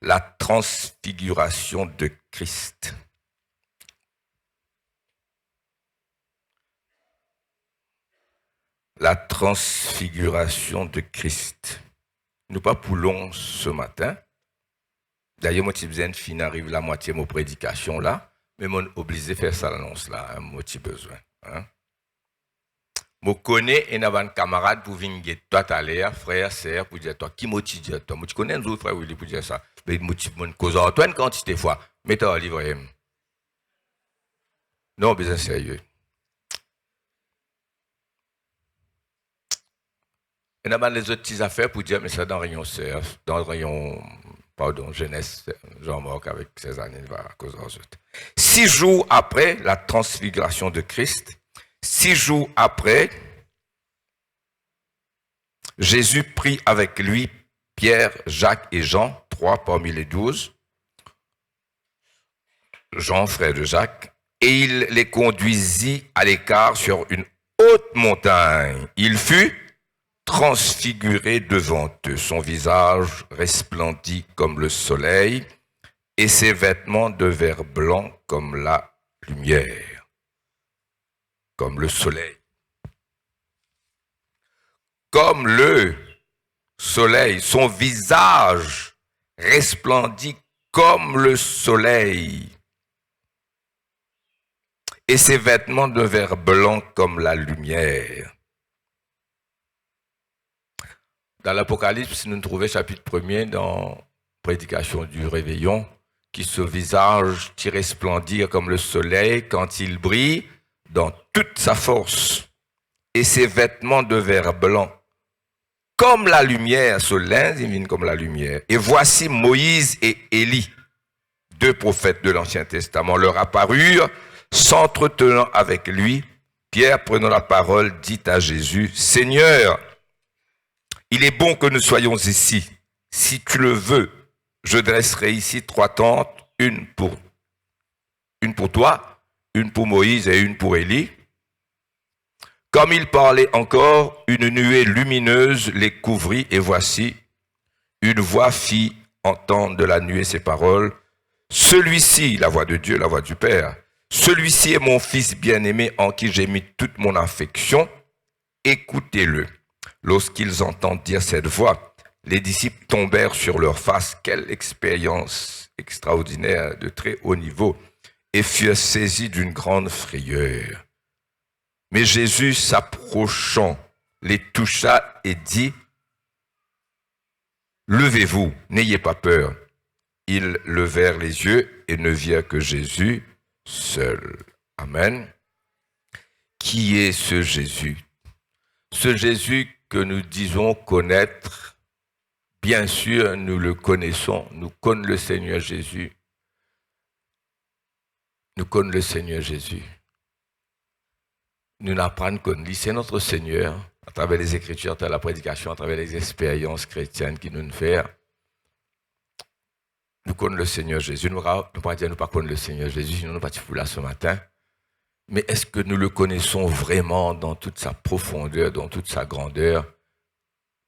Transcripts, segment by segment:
la transfiguration de Christ. La transfiguration de Christ. Nous pas poulons ce matin. D'ailleurs, moi, si je fin arrive la moitié de mon prédication là, mais mon obligé de faire ça l'annonce là, hein, moi, j'ai besoin. Hein? Je connais un camarade pour venir toi à l'air, frère, sœur, pour dire toi, qui m'a dit toi, moi, tu connais un autre frère pour dire ça. Mais moi, tu m'en cause Antoine quantité de fois, mets-toi au livre. Non, besoin sérieux. Il y a les autres petites affaires pour dire, mais ça dans rayon sœur, dans rayon, pardon, jeunesse, Jean-Marc avec ses années, à cause des autres. 6 jours après la transfiguration de Christ, 6 jours après, Jésus prit avec lui Pierre, Jacques et Jean, 3 parmi les 12, Jean, frère de Jacques, et il les conduisit à l'écart sur une haute montagne. Il fut transfiguré devant eux. Son visage resplendit comme le soleil et ses vêtements devinrent blancs comme la lumière, comme le soleil. Comme le soleil, son visage resplendit comme le soleil et ses vêtements devinrent blancs comme la lumière. Dans l'Apocalypse, nous trouvons chapitre 1er dans Prédication du réveillon, qui se visage qui resplendir comme le soleil quand il brille dans toute sa force. Et ses vêtements devinrent blancs comme la lumière, ce lin divine comme la lumière. Et voici Moïse et Élie, 2 prophètes de l'Ancien Testament, leur apparurent, s'entretenant avec lui. Pierre, prenant la parole, dit à Jésus, « Seigneur, il est bon que nous soyons ici. Si tu le veux, je dresserai ici 3 tentes, une pour toi, une pour Moïse et une pour Élie. » Comme il parlait encore, une nuée lumineuse les couvrit et voici, une voix fit entendre de la nuée ces paroles. « Celui-ci, la voix de Dieu, la voix du Père, celui-ci est mon fils bien-aimé en qui j'ai mis toute mon affection. Écoutez-le. » Lorsqu'ils entendent dire cette voix, les disciples tombèrent sur leur face. Quelle expérience extraordinaire de très haut niveau, et furent saisis d'une grande frayeur. Mais Jésus, s'approchant, les toucha et dit, « Levez-vous, n'ayez pas peur. » Ils levèrent les yeux et ne virent que Jésus seul. Amen. Qui est ce Jésus? Ce Jésus que nous disons connaître, bien sûr, nous le connaissons. Nous connaissons le Seigneur Jésus. Nous connaissons le Seigneur Jésus. Nous n'apprenons qu'à lui. C'est notre Seigneur, à travers les Écritures, à travers la prédication, à travers les expériences chrétiennes qu'il nous fait. Nous connaissons le Seigneur Jésus. Nous ne pouvons pas dire que nous ne connaissons pas le Seigneur Jésus, sinon nous ne sommes pas là ce matin. Mais est-ce que nous le connaissons vraiment dans toute sa profondeur, dans toute sa grandeur?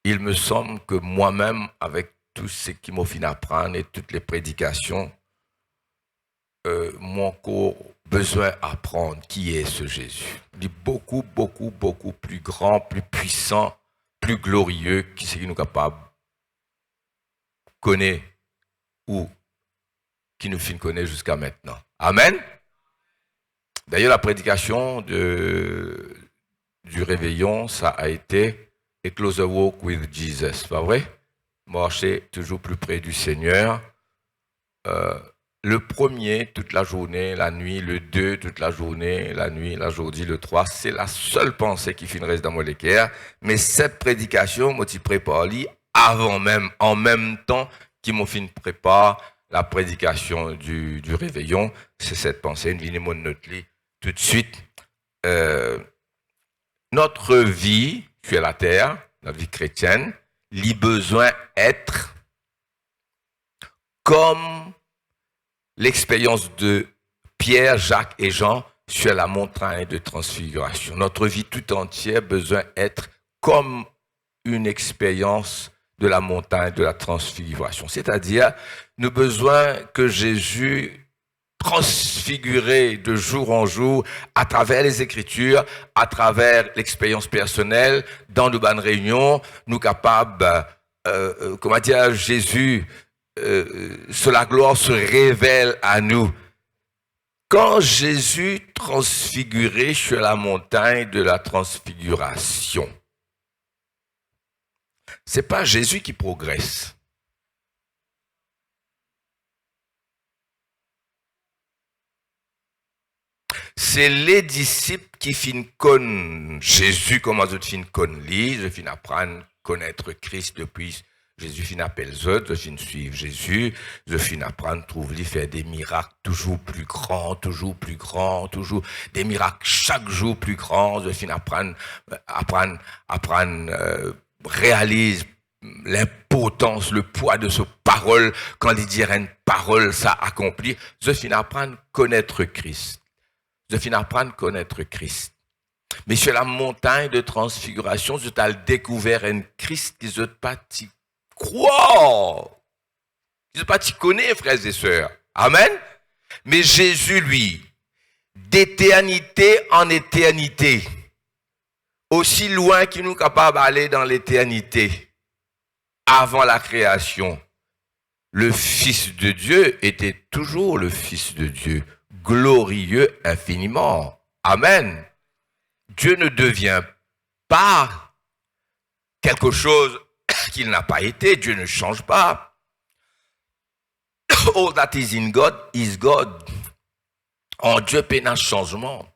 Il me semble que moi-même, avec tout ce qui m'a fait apprendre et toutes les prédications, mon corps besoin d'apprendre qui est ce Jésus. Il est beaucoup, beaucoup, beaucoup plus grand, plus puissant, plus glorieux que ce qui nous est capable de connaître ou qui nous connaît jusqu'à maintenant. Amen. D'ailleurs, la prédication du réveillon, ça a été « A closer walk with Jesus », pas vrai? Marcher toujours plus près du Seigneur. Le premier, toute la journée, la nuit. Le 2, toute la journée, la nuit, la journée. Le 3, c'est la seule pensée qui reste dans mon équerre. Mais cette prédication, moi, je prépare avant même, en même temps qu'il m'a fait prépare la prédication du réveillon. C'est cette pensée, une vie mon note tout de suite. Notre vie sur la terre, notre vie chrétienne, il a besoin d'être comme l'expérience de Pierre, Jacques et Jean sur la montagne de transfiguration. Notre vie tout entière a besoin d'être comme une expérience de la montagne de la transfiguration. C'est-à-dire, nous avons besoin que Jésus transfiguré de jour en jour à travers les Écritures, à travers l'expérience personnelle, dans nos bonnes réunions, nous capables, comment dire, Jésus, sur la gloire se révèle à nous. Quand Jésus transfiguré sur la montagne de la transfiguration, c'est pas Jésus qui progresse. C'est les disciples qui finissent connaître Jésus, comment ils finissent connaître lui, ils finissent apprendre à connaître Christ depuis Jésus finit appelle eux, je finis suivre Jésus, je finis apprendre trouver lui faire des miracles toujours plus grands, toujours des miracles chaque jour plus grands, je finis apprendre réalise l'importance, le poids de ce parole, quand il dit une parole, ça accomplit, je finis apprendre connaître Christ. Je finis apprendre connaître Christ. Mais sur la montagne de transfiguration, je t'ai découvert un Christ qui ne pas t'y croire. Qui ne pas t'y connaître, frères et sœurs. Amen. Mais Jésus, lui, d'éternité en éternité, aussi loin qu'il nous est capable d'aller dans l'éternité, avant la création, le Fils de Dieu était toujours le Fils de Dieu, glorieux infiniment. Amen. Dieu ne devient pas quelque chose qu'il n'a pas été. Dieu ne change pas. All that is in God is God. En Dieu, il y a un changement.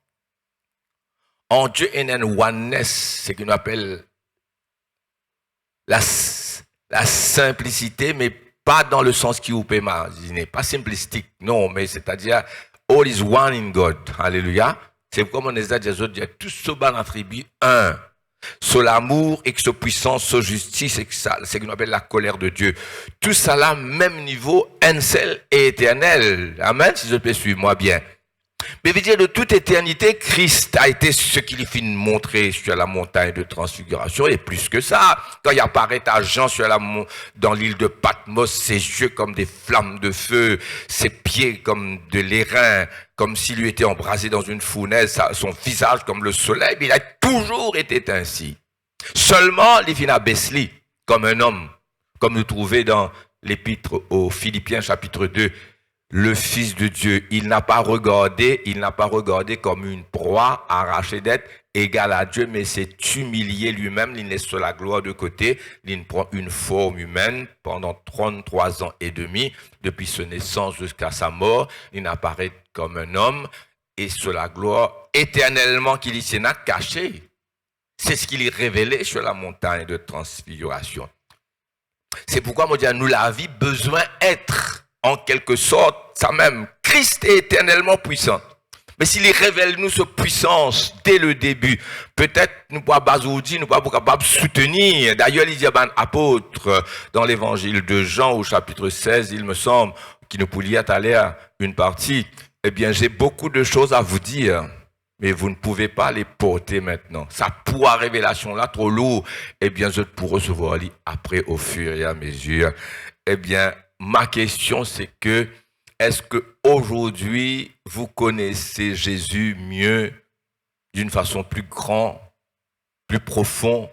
En Dieu, il y a une oneness, ce qu'on appelle la simplicité, mais pas dans le sens qui vous peut imaginer. Pas simplistique, non, mais c'est-à-dire all is one in God. Alléluia. C'est comme on a dit, tout ce ban attribue un. Sur l'amour et que sur puissance, sur justice, et que ça, c'est ce qu'on appelle la colère de Dieu. Tout ça là, même niveau, un seul et éternel. Amen, si je peux suivre moi bien. Mais veut dire de toute éternité, Christ a été ce qu'il finit de montrer sur la montagne de transfiguration, et plus que ça. Quand il apparaît à Jean dans l'île de Patmos, ses yeux comme des flammes de feu, ses pieds comme de l'airain, comme s'il lui était embrasé dans une fournaise, son visage comme le soleil, mais il a toujours été ainsi. Seulement, il finit à Besli, comme un homme, comme nous trouvons dans l'épître aux Philippiens chapitre 2, le Fils de Dieu, il n'a pas regardé comme une proie arrachée d'être égale à Dieu, mais s'est humilié lui-même, il laisse la gloire de côté, il prend une forme humaine pendant 33 ans et demi, depuis sa naissance jusqu'à sa mort, il apparaît comme un homme, et sur la gloire éternellement qu'il y s'est caché. C'est ce qu'il est révélé sur la montagne de transfiguration. C'est pourquoi, mon Dieu, nous la vie besoin d'être en quelque sorte, ça même, Christ est éternellement puissant. Mais s'il révèle nous sa puissance dès le début, peut-être nous ne pouvons pas capables de soutenir. D'ailleurs, il y a un apôtre dans l'évangile de Jean au chapitre 16, il me semble, qui nous pouliez aller à une partie. Eh bien, j'ai beaucoup de choses à vous dire, mais vous ne pouvez pas les porter maintenant. Ça poids révélation là, trop lourd. Eh bien, je pourrai recevoir après au fur et à mesure. Eh bien, ma question, c'est que, est-ce que aujourd'hui vous connaissez Jésus mieux, d'une façon plus grande, plus profonde?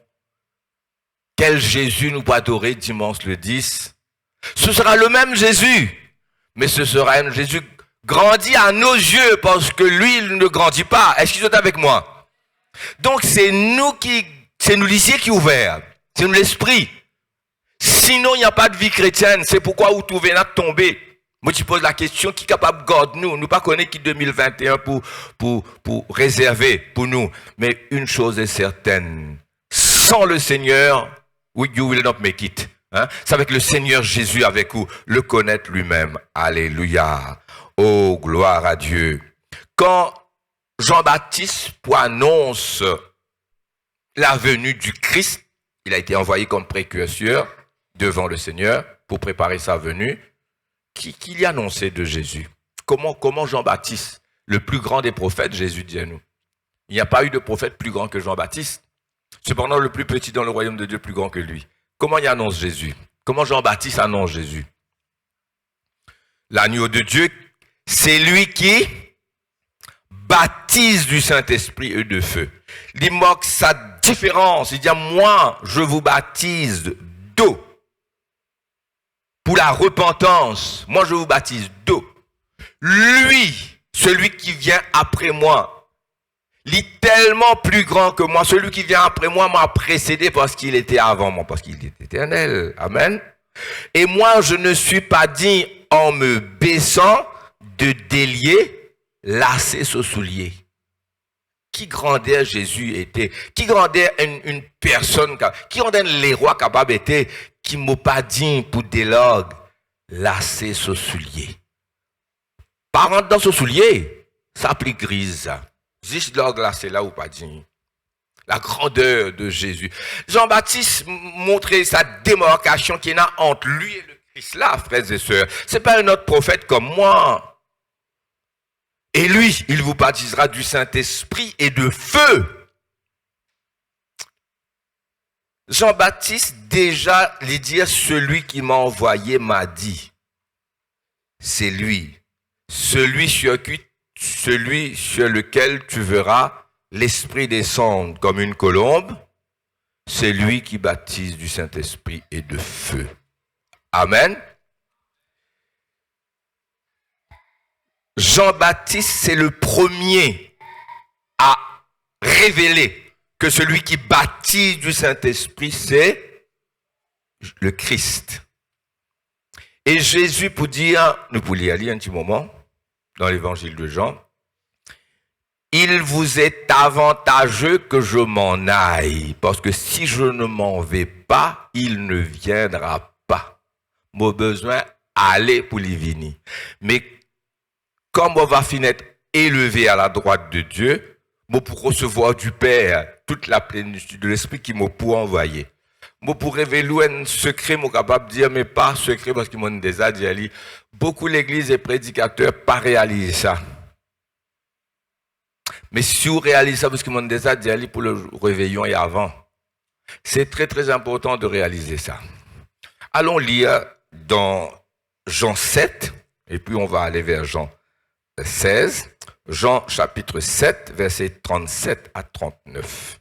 Quel Jésus nous adorer dimanche le 10? Ce sera le même Jésus, mais ce sera un Jésus grandi à nos yeux, parce que lui, il ne grandit pas. Est-ce que vous êtes avec moi? Donc, c'est nous l'ici qui est ouvert. C'est nous l'esprit. Sinon, il n'y a pas de vie chrétienne. C'est pourquoi vous trouvez là tomber. Moi, je pose la question, qui est capable de garder nous? Nous pas connaître qui 2021 pour réserver pour nous. Mais une chose est certaine. Sans le Seigneur, you will not make it. Hein? C'est avec le Seigneur Jésus avec vous, le connaître lui-même. Alléluia. Oh, gloire à Dieu. Quand Jean-Baptiste annonce la venue du Christ, il a été envoyé comme précurseur devant le Seigneur pour préparer sa venue. Qui lui a annoncé de Jésus? Comment Jean-Baptiste, le plus grand des prophètes, Jésus dit à nous? Il n'y a pas eu de prophète plus grand que Jean-Baptiste. Cependant, le plus petit dans le royaume de Dieu plus grand que lui. comment il annonce Jésus? Comment Jean-Baptiste annonce Jésus? L'agneau de Dieu, c'est lui qui baptise du Saint-Esprit et de feu. Il marque sa différence. Il dit, moi, je vous baptise d'eau pour la repentance. Moi, je vous baptise d'eau. Lui, celui qui vient après moi, il est tellement plus grand que moi. Celui qui vient après moi m'a précédé parce qu'il était avant moi, parce qu'il est éternel. Amen. Et moi, je ne suis pas digne en me baissant de délier, lasser ce soulier. Qui grandeur Jésus était? Qui grandeur une personne? Qui grandeur les rois capables était? Qui m'a pas digne pour délogue, lasser ce soulier. Par contre, dans ce soulier, ça plie grise. Juste l'orgue là, c'est là où pas digne. La grandeur de Jésus. Jean-Baptiste montrait sa démarcation qui est là entre lui et le Christ là, frères et sœurs. C'est pas un autre prophète comme moi. Et lui, il vous baptisera du Saint-Esprit et de feu. Jean-Baptiste, déjà, lui dire, celui qui m'a envoyé m'a dit. C'est lui. Celui sur lequel tu verras l'Esprit descendre comme une colombe, c'est lui qui baptise du Saint-Esprit et de feu. Amen. Jean-Baptiste, c'est le premier à révéler que celui qui baptise du Saint-Esprit, c'est le Christ. Et Jésus, pour dire, nous pouvons y aller un petit moment, dans l'évangile de Jean, il vous est avantageux que je m'en aille, parce que si je ne m'en vais pas, il ne viendra pas. Mon besoin, aller pour les venir. Mais comme on va finir élevé à la droite de Dieu, moi pour recevoir du Père toute la plénitude de l'Esprit qui m'a pour envoyer. Moi pour révéler un secret, moi capable de dire, mais pas secret parce qu'il m'a déjà dit, beaucoup l'église et prédicateurs pas réalisé ça. Mais si vous réalisez ça, parce que mon déjà dit pour le réveillon et avant, c'est très très important de réaliser ça. Allons lire dans Jean 7, et puis on va aller vers Jean 16, Jean chapitre 7, versets 37 à 39.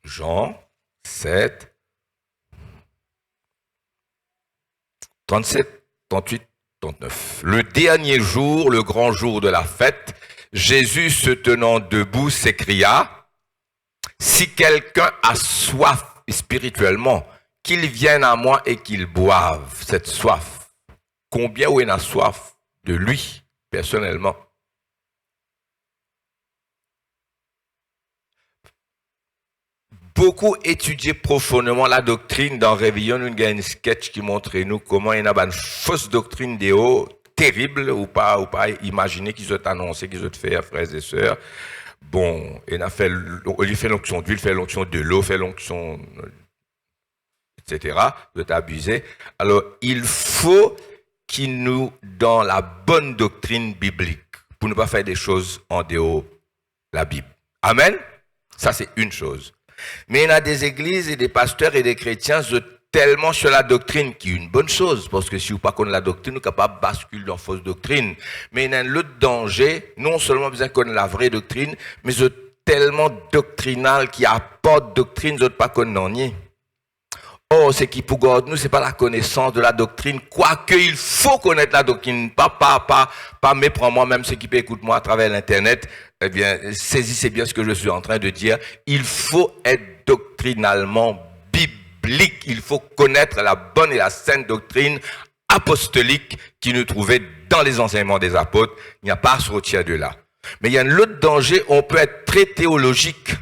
Jean 7, 37, 38, 39. Le dernier jour, le grand jour de la fête, Jésus se tenant debout s'écria, « Si quelqu'un a soif spirituellement, qu'il vienne à moi et qu'il boive cette soif. » Combien il a soif de lui, personnellement? Beaucoup étudié profondément la doctrine dans Réveillon, nous avons un sketch qui montre nous comment il y a une fausse doctrine des hauts, terrible, ou pas imaginer qu'ils ont annoncé, qu'ils ont fait, frères et sœurs. Bon, il fait l'onction d'huile, fait l'onction de l'eau, fait l'onction, etc. Vous êtes abusé. Alors, il faut qu'il nous, dans la bonne doctrine biblique, pour ne pas faire des choses en dehors de la Bible. Amen? Ça, c'est une chose. Mais il y a des églises et des pasteurs et des chrétiens tellement sur la doctrine, qui est une bonne chose, parce que si vous ne connaissez pas la doctrine, vous êtes capable de basculer dans la fausse doctrine. Mais il y a un autre danger, non seulement besoin de connaître la vraie doctrine, mais vous êtes tellement doctrinal qui apporte doctrine, vous n'êtes pas connaître. Oh, ce qui pour nous, ce n'est pas la connaissance de la doctrine, quoique il faut connaître la doctrine, pas méprends-moi, même ceux qui peut écouter moi à travers l'internet, eh bien, saisissez bien ce que je suis en train de dire. Il faut être doctrinalement biblique, il faut connaître la bonne et la sainte doctrine apostolique qui nous trouvait dans les enseignements des apôtres. Il n'y a pas à sortir de là. Mais il y a un autre danger, on peut être très théologique.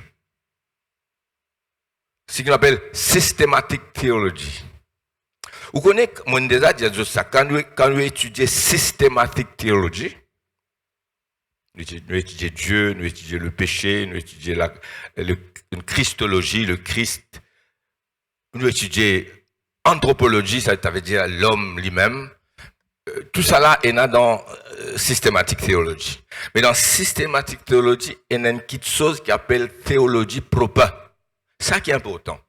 Ce qu'on appelle systematic theology. Vous connaissez, mon déjà dit ça, quand nous étudions systematic theology, nous étudions Dieu, nous étudions le péché, nous étudions une christologie, le Christ, nous étudions anthropologie, ça veut dire l'homme lui-même. Tout ça là est là dans systematic theology. Mais dans systematic theology, il y a une petite chose qui appelle théologie proper. Ça qui est important.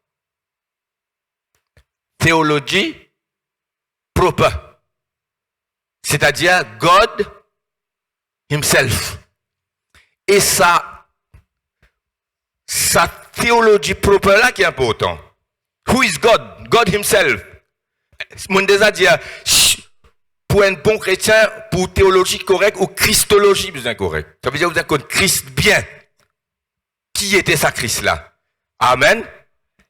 Théologie proper. C'est-à-dire God himself. Et sa théologie proper là qui est important. Who is God? God himself. Mon déjà dit pour un bon chrétien, pour théologie correcte ou christologie bien correcte. Ça veut dire que vous avez Christ bien. Qui était ça Christ là? Amen.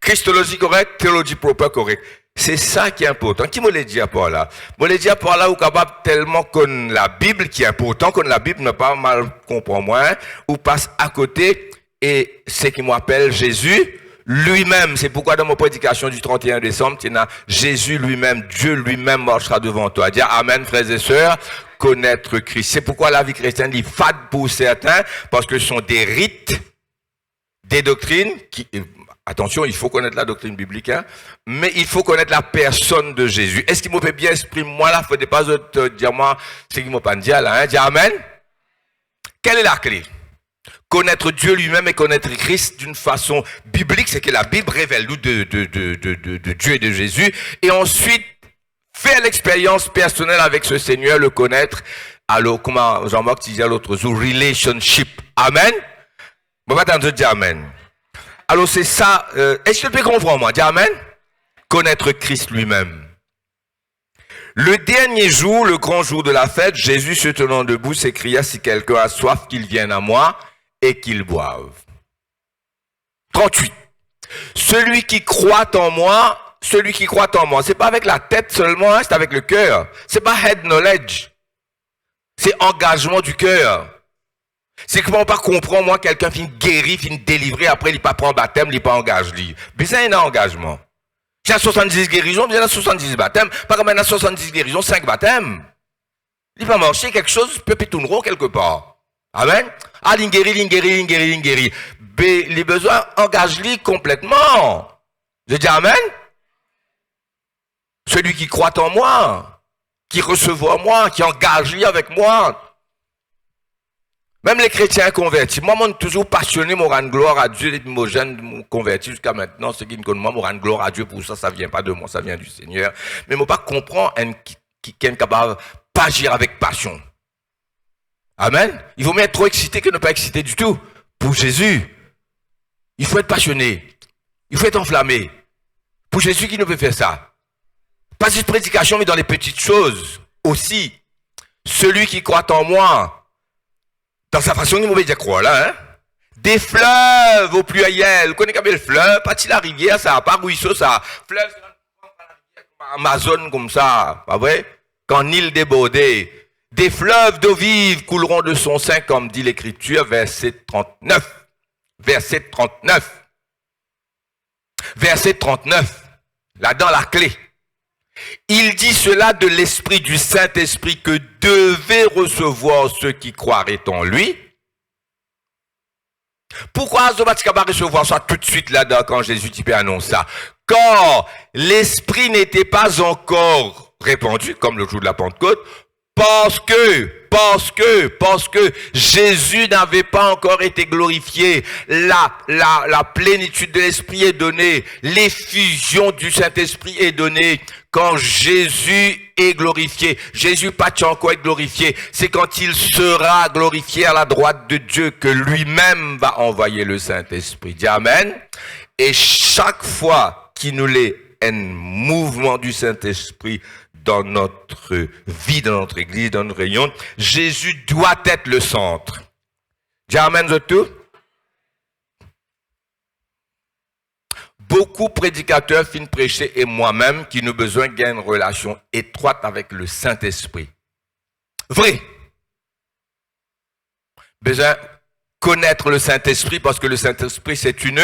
Christologie correcte, théologie proper correcte. C'est ça qui est important. Qui me l'a dit par là? Me l'a dit par là, ou capable tellement qu'on la Bible qui est important, qu'on la Bible n'a pas mal comprend moins, ou passe à côté, et ce qui m'appelle Jésus lui-même. C'est pourquoi dans mon prédication du 31 décembre, tu as Jésus lui-même, Dieu lui-même marchera devant toi. Dire Amen, frères et sœurs, connaître Christ. C'est pourquoi la vie chrétienne est fade pour certains, parce que ce sont des rites, des doctrines qui, attention, il faut connaître la doctrine biblique, hein, mais il faut connaître la personne de Jésus. Est-ce qu'il me peut bien exprimer moi là? Faut pas te dire moi, c'est qu'il m'a pas dit là, hein, dire Amen. Quelle est la clé? Connaître Dieu lui-même et connaître Christ d'une façon biblique, c'est que la Bible révèle nous de Dieu et de Jésus, et ensuite faire l'expérience personnelle avec ce Seigneur, le connaître. Alors, comment Jean-Marc disait l'autre jour, relationship. Amen. On va t'entendre dire Amen. Alors c'est ça, est-ce que tu peux comprendre moi? Dis Amen. Connaître Christ lui-même. Le dernier jour, le grand jour de la fête, Jésus se tenant debout s'écria, si quelqu'un a soif, qu'il vienne à moi et qu'il boive. 38. Celui qui croit en moi, c'est pas avec la tête seulement, hein, c'est avec le cœur. C'est pas head knowledge. C'est engagement du cœur. C'est comment on pas comprendre, moi, quelqu'un finit guéri, finit délivré, après il pas prend baptême, il pas engage lui. Mais ça, il y a un engagement. J'ai 70 guérisons, il y a 70 baptêmes, pas comme il y a 70 guérisons, 5 baptêmes. Il va marcher quelque chose, peut tourner quelque part. Amen. Ah, l'ingéri. Les besoins, engage-lui complètement. Je dis Amen. Celui qui croit en moi, qui recevra moi, qui engage-lui avec moi. Même les chrétiens convertis. Moi, je suis toujours passionné, je rends gloire à Dieu, et je jeune converti jusqu'à maintenant. Ceux qui me connaissent, moi, je rends gloire à Dieu pour ça, ça vient pas de moi, ça vient du Seigneur. Mais je ne pas comprendre qui est capable d'agir avec passion. Amen. Il vaut mieux être trop excité que ne pas excité du tout. Pour Jésus, il faut être passionné. Il faut être enflammé. Pour Jésus, qui ne peut faire ça? Pas juste prédication, mais dans les petites choses aussi. Celui qui croit en moi, dans sa façon, il m'a dit croire là, hein? Des fleuves au pluriel. Vous connaissez le fleuve? Pas la rivière, ça, pas ruisseau, ça. Fleuve, c'est Amazon comme ça. Pas vrai? Quand Nil débordait. Des fleuves d'eau vive couleront de son sein, comme dit l'Écriture, verset 39. Verset 39. Verset 39. Là-dedans, la clé. Il dit cela de l'Esprit du Saint-Esprit que devaient recevoir ceux qui croiraient en lui. Pourquoi Azobatika va recevoir ça tout de suite là-dedans quand Jésus t'y annonce ça? Quand l'Esprit n'était pas encore répandu, comme le jour de la Pentecôte, parce que Jésus n'avait pas encore été glorifié, la plénitude de l'Esprit est donnée, l'effusion du Saint-Esprit est donnée quand Jésus est glorifié. Jésus pas encore être glorifié, c'est quand il sera glorifié à la droite de Dieu que lui-même va envoyer le Saint-Esprit. Dis Amen. Et chaque fois qu'il nous l'est un mouvement du Saint-Esprit dans notre vie, dans notre église, dans notre réunion, Jésus doit être le centre. Dis Amen de tout. Beaucoup de prédicateurs finissent prêcher et moi-même qui nous besoin d'une relation étroite avec le Saint-Esprit. Vrai. Besoin connaître le Saint-Esprit parce que le Saint-Esprit c'est une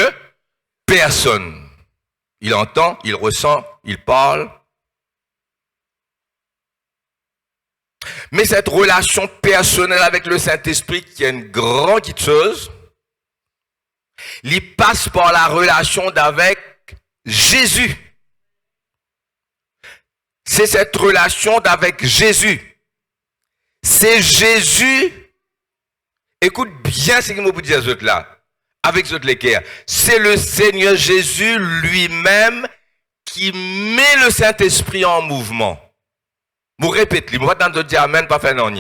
personne. Il entend, il ressent, il parle. Mais cette relation personnelle avec le Saint-Esprit, qui est une grande chose, il passe par la relation d'avec Jésus. C'est cette relation d'avec Jésus. C'est Jésus. Écoute bien ce que je vous dis à ce là. Avec ce l'équerre. C'est le Seigneur Jésus lui-même qui met le Saint-Esprit en mouvement. Vous répétez, moi dans dire amen, pas faire non.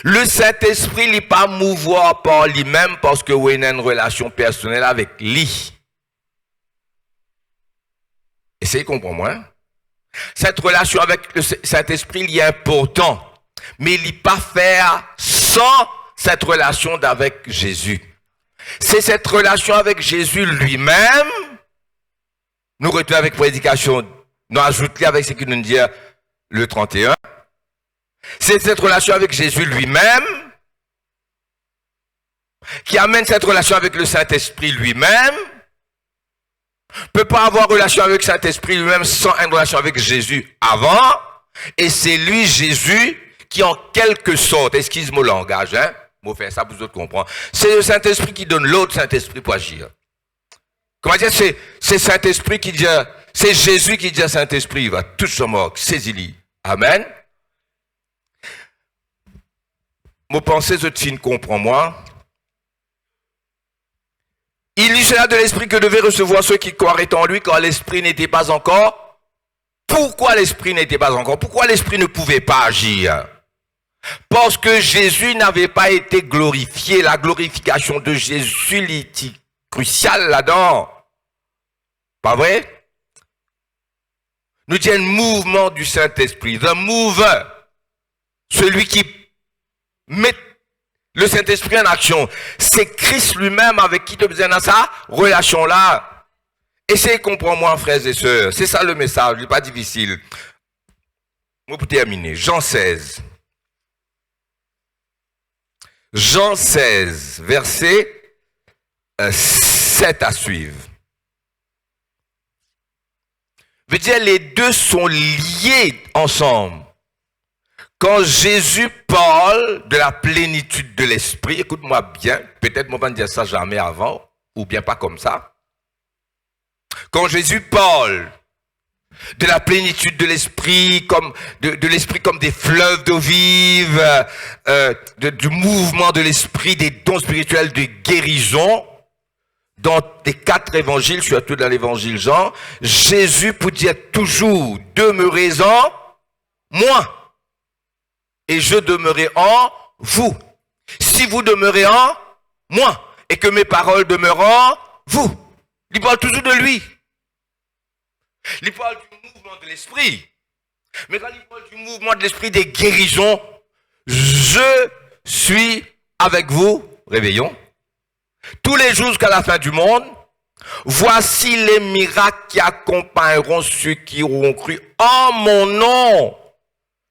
Le Saint-Esprit n'est pas mouvoir par lui-même parce que vous avez une relation personnelle avec lui. Essayez de comprendre moi. Cette relation avec le Saint-Esprit il est important, mais il n'est pas faire sans cette relation avec Jésus. C'est cette relation avec Jésus lui-même. Nous retenons avec prédication, nous ajoutons avec ce qu'il nous dit le 31. C'est cette relation avec Jésus lui-même qui amène cette relation avec le Saint-Esprit lui-même. Peut pas avoir relation avec le Saint-Esprit lui-même sans une relation avec Jésus avant. Et c'est lui, Jésus, qui en quelque sorte, excuse-moi le langage, hein, moi faire ça pour vous autres comprendre. C'est le Saint-Esprit qui donne l'autre Saint-Esprit pour agir. Comment dire, c'est Saint-Esprit qui dit, c'est Jésus qui dit à Saint-Esprit, il va tout se moquer, saisis-le. Amen. Moi pensez, je ne comprends moi. Il y cela de l'Esprit que devaient recevoir ceux qui croiraient en lui quand l'Esprit n'était pas encore. Pourquoi l'Esprit n'était pas encore? Pourquoi l'Esprit ne pouvait pas agir? Parce que Jésus n'avait pas été glorifié. La glorification de Jésus était cruciale là-dedans. Pas vrai? Nous disons un mouvement du Saint-Esprit. The mover. Celui qui met le Saint-Esprit en action. C'est Christ lui-même avec qui tu as besoin dans sa relation-là. Essayez de comprendre moi, frères et sœurs. C'est ça le message, il n'est pas difficile. Moi, pour terminer, Jean 16. Jean 16, verset 7 à suivre. Je veux dire, les deux sont liés ensemble. Quand Jésus parle de la plénitude de l'esprit, écoute-moi bien, peut-être moi je ne dire ça jamais avant, ou bien pas comme ça. Quand Jésus parle de la plénitude de l'esprit, comme de l'esprit comme des fleuves d'eau vive, du mouvement de l'esprit, des dons spirituels de guérison, dans les 4 évangiles, surtout dans l'évangile Jean, Jésus peut dire toujours, demeurez en moi. Et je demeurerai en vous. Si vous demeurez en moi, et que mes paroles demeurent en vous. Il parle toujours de lui. Il parle du mouvement de l'esprit. Mais quand il parle du mouvement de l'esprit des guérisons, je suis avec vous, réveillons, tous les jours jusqu'à la fin du monde. Voici les miracles qui accompagneront ceux qui auront cru en mon nom.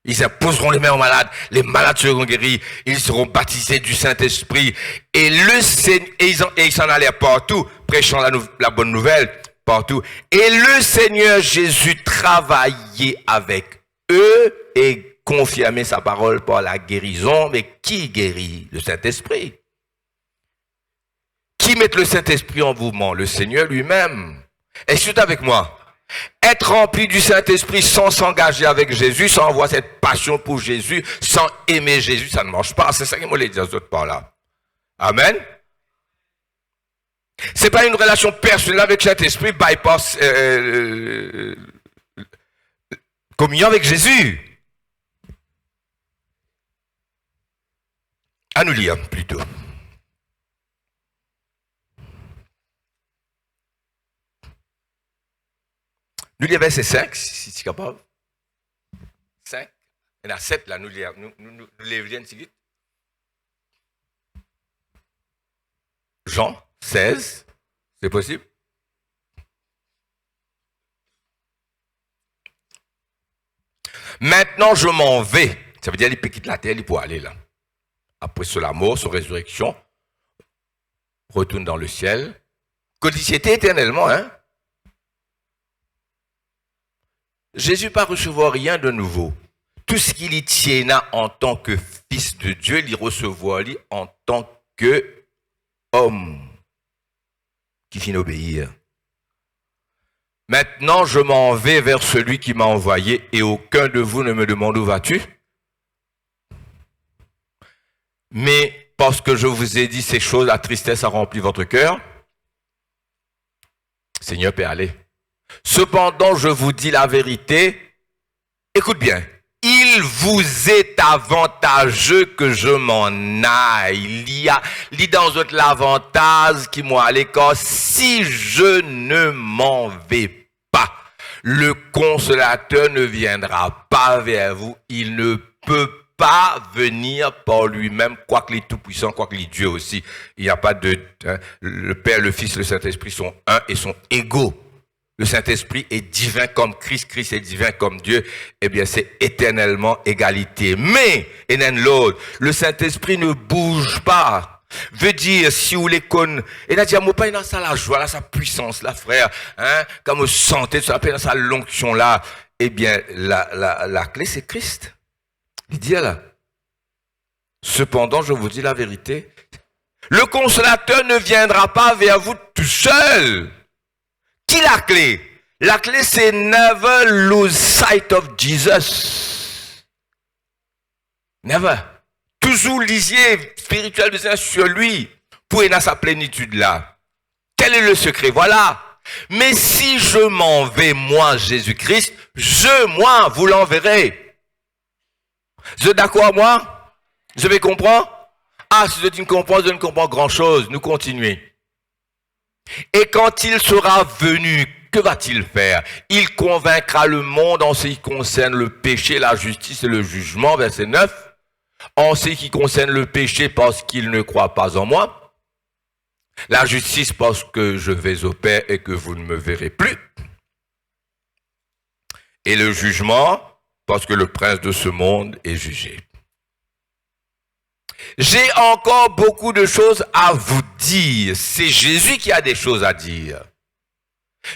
Ils imposeront les mains aux malades, les malades seront guéris, ils seront baptisés du Saint-Esprit. Et ils s'en allèrent partout, prêchant la bonne nouvelle partout. Et le Seigneur Jésus travaillait avec eux et confirmait sa parole par la guérison. Mais qui guérit? Le Saint-Esprit. Qui met le Saint-Esprit en mouvement? Le Seigneur lui-même. Est-ce que tu es avec moi? Être rempli du Saint-Esprit sans s'engager avec Jésus, sans avoir cette passion pour Jésus, sans aimer Jésus, ça ne marche pas. C'est ça que moi les dis d'autres par là. Amen. C'est pas une relation personnelle avec cet esprit bypass communion avec Jésus. À nous lire plutôt. Nous lisons verset 5, si tu es capable. 5. Il y en a 7 là, nous lisons. Nous lisons si vite. Jean 16, c'est possible? Maintenant je m'en vais. Ça veut dire qu'il peut quitter la terre, il peut aller là. Après la mort, sa résurrection, retourne dans le ciel. Codicité éternellement, hein? Jésus ne va recevoir rien de nouveau. Tout ce qu'il y tient en tant que fils de Dieu, il recevra en tant que homme qui finit d'obéir. Maintenant, je m'en vais vers celui qui m'a envoyé et aucun de vous ne me demande où vas-tu. Mais parce que je vous ai dit ces choses, la tristesse a rempli votre cœur. Seigneur peut aller. Cependant, je vous dis la vérité. Écoute bien. Il vous est avantageux que je m'en aille. Il y a dans votre l'avantage qui moi à l'école. Si je ne m'en vais pas, le consolateur ne viendra pas vers vous. Il ne peut pas venir par lui-même, quoique les tout-puissants, quoique les dieux aussi. Il n'y a pas de... le Père, le Fils, le Saint-Esprit sont un et sont égaux. Le Saint-Esprit est divin comme Christ, Christ est divin comme Dieu, eh bien c'est éternellement égalité. Mais, et non l'autre, le Saint-Esprit ne bouge pas. Veut dire, si vous les connaissez, et là, moi pas dans ça la joie, là, sa puissance, là, frère, hein, comme vous sentez, ça dans sa l'onction là, eh bien, la clé c'est Christ. Il dit là. Cependant, je vous dis la vérité, le consolateur ne viendra pas vers vous tout seul. Qui la clé? La clé, c'est never lose sight of Jesus. Never. Toujours lisiez spirituel de Saint sur lui pour être dans sa plénitude là. Quel est le secret? Voilà. Mais si je m'en vais, moi, Jésus-Christ, moi, vous l'enverrez. Vous êtes d'accord, moi? Je vais comprendre? Ah, si je ne comprends, je ne comprends grand-chose. Nous continuons. Et quand il sera venu, que va-t-il faire? Il convaincra le monde en ce qui concerne le péché, la justice et le jugement, verset 9. En ce qui concerne le péché parce qu'il ne croit pas en moi. La justice parce que je vais au Père et que vous ne me verrez plus. Et le jugement parce que le prince de ce monde est jugé. J'ai encore beaucoup de choses à vous dire. C'est Jésus qui a des choses à dire.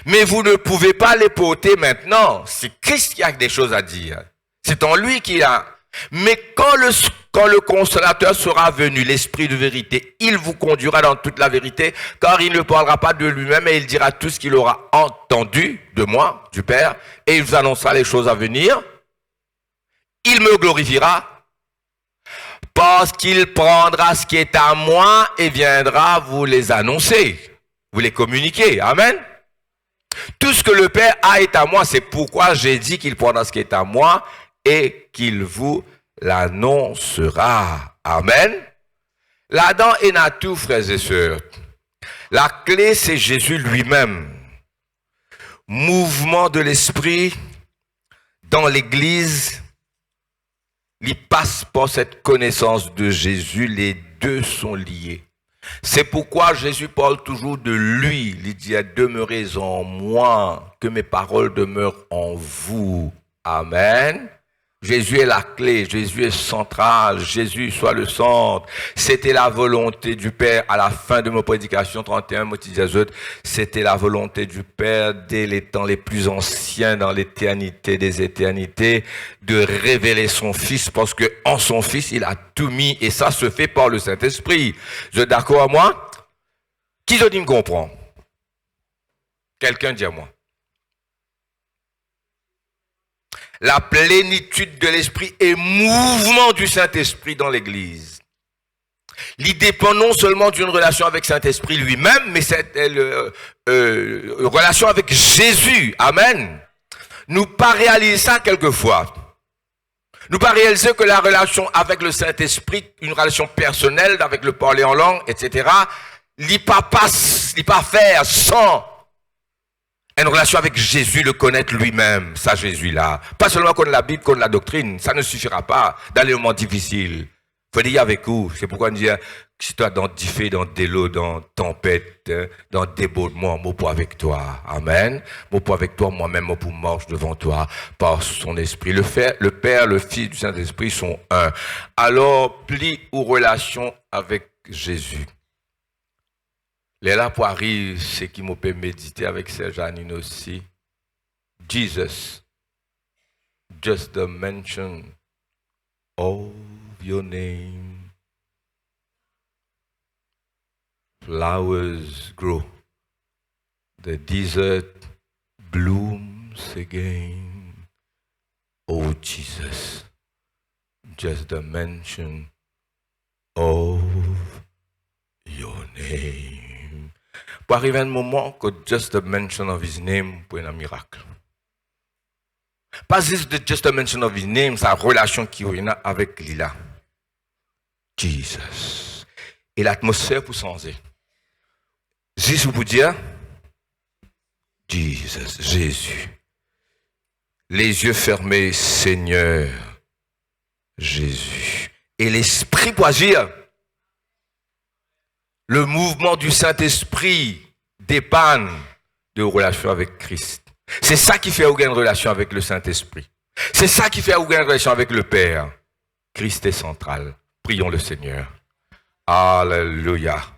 Mais vous ne pouvez pas les porter maintenant. C'est Christ qui a des choses à dire. C'est en lui qu'il a. Mais quand le consolateur sera venu, l'esprit de vérité, il vous conduira dans toute la vérité, car il ne parlera pas de lui-même et il dira tout ce qu'il aura entendu de moi, du Père, et il vous annoncera les choses à venir. Il me glorifiera. Parce qu'il prendra ce qui est à moi et viendra vous les annoncer, vous les communiquer. Amen. Tout ce que le Père a est à moi. C'est pourquoi j'ai dit qu'il prendra ce qui est à moi et qu'il vous l'annoncera. Amen. Là-dedans, il y a tout, frères et sœurs. La clé, c'est Jésus lui-même. Mouvement de l'esprit dans l'Église. Il passe par cette connaissance de Jésus, les deux sont liés. C'est pourquoi Jésus parle toujours de lui. Il dit, demeurez en moi, que mes paroles demeurent en vous. Amen. Jésus est la clé, Jésus est central, Jésus soit le centre. C'était la volonté du Père à la fin de ma prédication 31, c'était la volonté du Père dès les temps les plus anciens, dans l'éternité des éternités, de révéler son Fils, parce que en son Fils, il a tout mis, et ça se fait par le Saint-Esprit. Vous êtes d'accord à moi? Qui je dis me comprend? Quelqu'un dit à moi. La plénitude de l'Esprit et mouvement du Saint-Esprit dans l'Église. Il dépend non seulement d'une relation avec Saint-Esprit lui-même, mais c'est une relation avec Jésus. Amen. Nous pas réaliser ça quelquefois. Nous pas réaliser que la relation avec le Saint-Esprit, une relation personnelle avec le parler en langue, etc., il pas faire sans une relation avec Jésus, le connaître lui-même, ça Jésus-là. Pas seulement connaître la Bible, connaître la doctrine, ça ne suffira pas dans les moments difficiles. Il faut dire avec vous. C'est pourquoi on dit, si toi dans diffé, dans délo, dans tempête, dans débordement, moi pour avec toi. Amen. Moi pour avec toi, moi-même, moi pour marche devant toi, par son esprit. Le Père, le Fils du Saint-Esprit sont un. Alors, plie ou relation avec Jésus. Les là pour arriver, c'est qui m'a fait méditer avec Serge Janine aussi. Jesus, just the mention of your name. Flowers grow. The desert blooms again. Oh Jesus, just the mention of your name. Pour arriver à un moment que just the mention of his name peut être un miracle. Pas just a mention of his name, sa relation qu'il y a avec Lila. Jesus. Et l'atmosphère pour changer. Jésus pour dire, Jesus, Jésus. Les yeux fermés, Seigneur, Jésus. Et l'esprit pour agir. Le mouvement du Saint-Esprit dépanne de relation avec Christ. C'est ça qui fait une relation avec le Saint-Esprit. C'est ça qui fait une relation avec le Père. Christ est central. Prions le Seigneur. Alléluia.